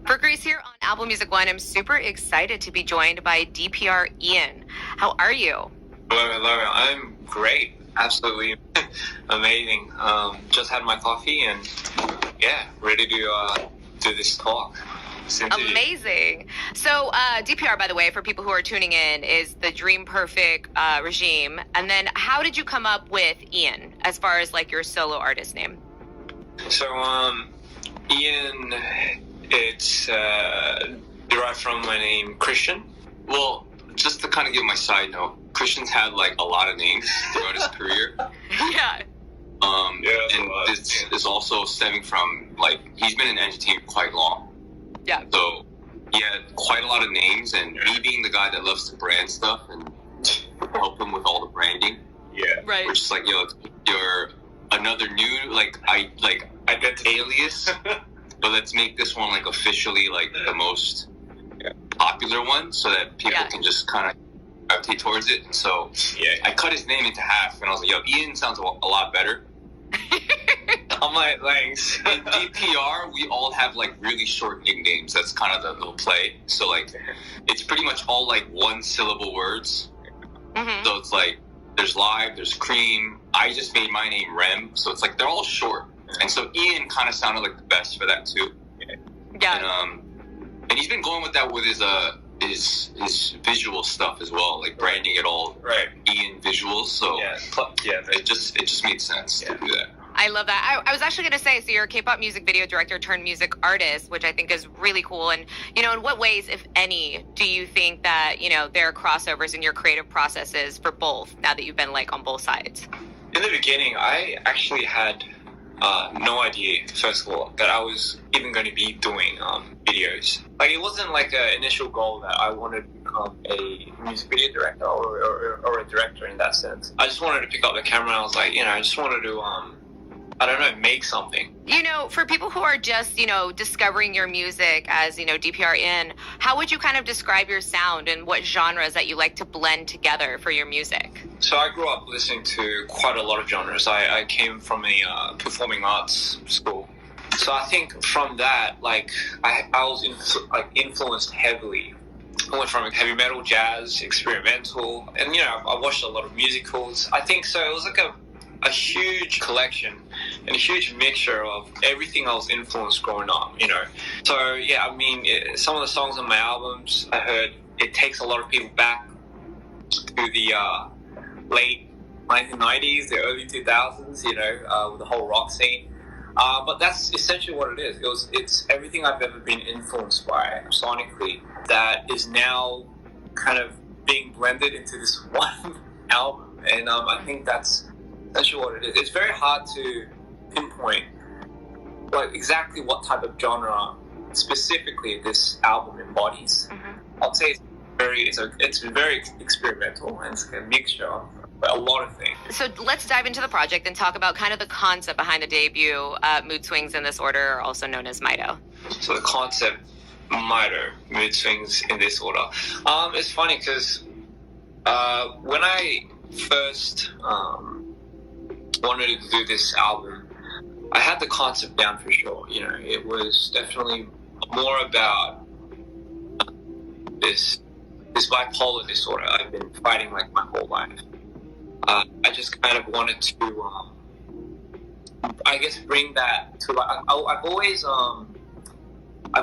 For Grace here on Apple Music One, I'm super excited to be joined by DPR IAN. How are you? Hello. I'm great. Absolutely amazing. Just had my coffee and ready to do this talk. Amazing. So DPR, by the way, for people who are tuning in, is the Dream Perfect regime. And then how did you come up with IAN as far as like your solo artist name? So IAN, it's derived from my name Christian. Well, just to kind of give my side note, Christian's had like a lot of names throughout his career. Yeah. And this is also stemming from, like, he's been in entertainment quite long. Yeah. So he had quite a lot of names, and me being the guy that loves to brand stuff and help him with all the branding. Yeah. Right. We're just like, you're another new identity alias, but let's make this one like officially like the most popular one, so that people can just kind of gravitate towards it. So I cut his name into half, and I was like, IAN sounds a lot better. I'm like, thanks. In DPR, we all have like really short nicknames. That's kind of the little play. So like, it's pretty much all like one syllable words. Mm-hmm. So it's like, there's Live, there's Cream. I just made my name Rem. So it's like, they're all short. And so IAN kind of sounded like the best for that too. Yeah. And he's been going with that with his visual stuff as well, like branding it all IAN visuals. So it just made sense to do that. I love that. I was actually going to say, so you're a K-pop music video director turned music artist, which I think is really cool. And, in what ways, if any, do you think that, there are crossovers in your creative processes for both, now that you've been like on both sides? In the beginning, I actually had no idea, first of all, that I was even going to be doing videos. Like, it wasn't like an initial goal that I wanted to become a music video director or a director in that sense. I just wanted to pick up the camera, and I was like, I just wanted to make something. For people who are just, discovering your music as, DPR IAN, how would you kind of describe your sound and what genres that you like to blend together for your music? So I grew up listening to quite a lot of genres. I came from a performing arts school. So I think from that, like, I was influenced heavily. I went from heavy metal, jazz, experimental, and, I watched a lot of musicals. I think so. It was like a huge collection and a huge mixture of everything I was influenced growing up, So, some of the songs on my albums, I heard it takes a lot of people back to the late 1990s, the early 2000s, with the whole rock scene. But that's essentially what it is. It's everything I've ever been influenced by sonically that is now kind of being blended into this one album. And I think that's essentially what it is. It's very hard to pinpoint exactly what type of genre specifically this album embodies. Mm-hmm. I'd say it's very experimental, and it's a mixture of a lot of things. So let's dive into the project and talk about kind of the concept behind the debut. Mood Swings in This Order, also known as Mido. So the concept, Mido, Mood Swings in This Order. It's funny because when I first wanted to do this album, I had the concept down for sure. It was definitely more about this bipolar disorder I've been fighting like my whole life. I just kind of wanted to, bring that to like. I've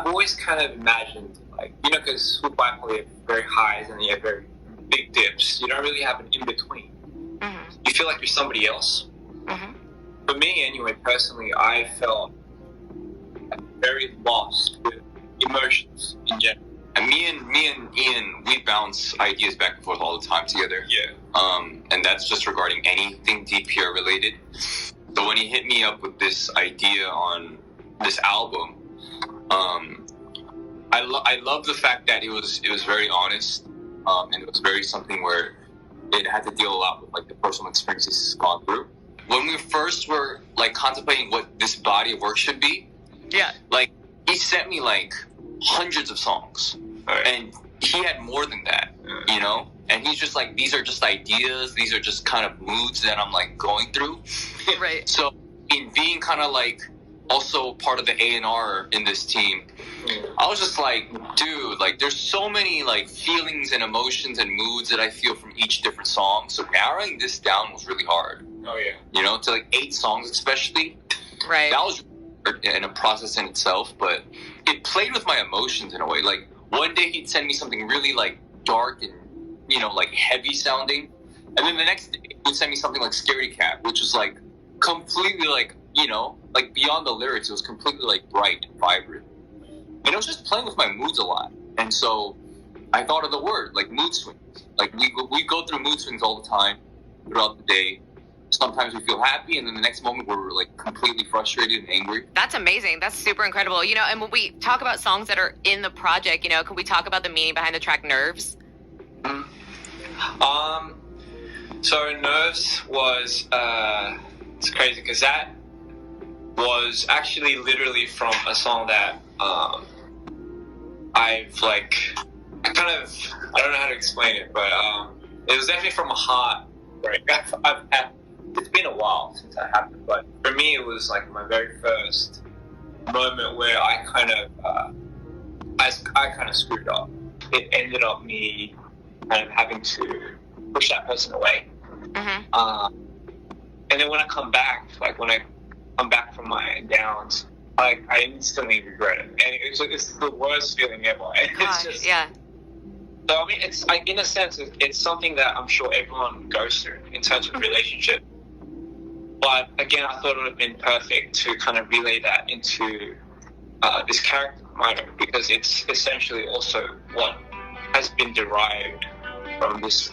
always kind of imagined because with bipolar you have very highs and you have very big dips. You don't really have an in between. Mm-hmm. You feel like you're somebody else. Mm-hmm. For me, anyway, personally, I felt very lost with emotions in general. And me and IAN, we bounce ideas back and forth all the time together. Yeah. And that's just regarding anything DPR related. So when he hit me up with this idea on this album, I love the fact that it was very honest, and it was very something where it had to deal a lot with like the personal experiences he's gone through. When we first were like contemplating what this body of work should be, he sent me like hundreds of songs, and he had more than that, And he's just like, these are just ideas, these are just kind of moods that I'm like going through. Right. So in being kind of like also part of the A&R in this team, I was just like, dude, like there's so many like feelings and emotions and moods that I feel from each different song. So narrowing this down was really hard. Oh yeah. You know, to like 8 songs especially. Right. That was in a process in itself, but it played with my emotions in a way. Like one day he'd send me something really like dark and, you know, like heavy sounding. And then the next day he would send me something like Scaredy Cat, which was like completely like, you know, like beyond the lyrics, it was completely like bright and vibrant. And it was just playing with my moods a lot. And so I thought of the word, like mood swings. Like we go through mood swings all the time throughout the day. Sometimes we feel happy, and then the next moment we're like completely frustrated and angry. That's amazing. That's super incredible. You know, and when we talk about songs that are in the project, you know, can we talk about the meaning behind the track Nerves? So Nerves was, it's crazy because that was actually literally from a song that I don't know how to explain it, but it was definitely from a heart break. It's been a while since that happened, but for me it was like my very first moment where I kind of screwed up. It ended up me kind of having to push that person away. Mm-hmm. And then when I come back from my downs, like I instantly regret it, and it's the worst feeling ever. And Gosh, it's just, yeah. So I mean, it's like in a sense, it's something that I'm sure everyone goes through in terms of relationship. But again, I thought it would have been perfect to kind of relay that into this character minor, because it's essentially also what has been derived from this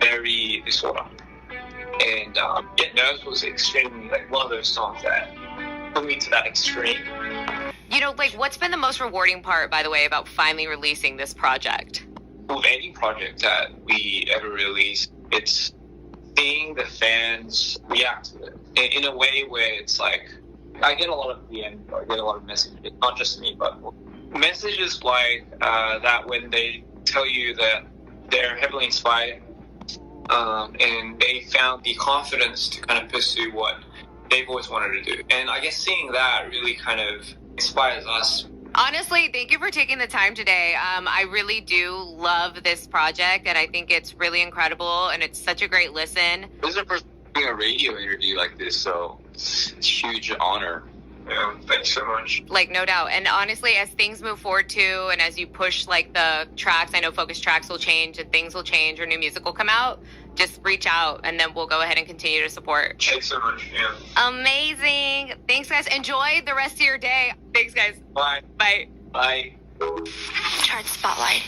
very disorder. And Get Nerves was extremely like one of those songs that put me to that extreme. You know, like what's been the most rewarding part, by the way, about finally releasing this project? With any project that we ever release, it's seeing the fans react to it in a way where it's like, I get a lot of DMs, I get a lot of messages, not just me, but messages like that when they tell you that they're heavily inspired and they found the confidence to kind of pursue what they've always wanted to do. And I guess seeing that really kind of inspires us. Honestly, thank you for taking the time today. I really do love this project, and I think it's really incredible, and it's such a great listen. This is the first time doing a radio interview like this, so it's a huge honor. Yeah, thanks so much. Like, no doubt. And honestly, as things move forward too, and as you push like the tracks, I know focus tracks will change and things will change or new music will come out, just reach out and then we'll go ahead and continue to support. Thanks so much. Yeah. Amazing. Thanks, guys. Enjoy the rest of your day. Thanks, guys. Bye. Bye. Bye. Chart Spotlight.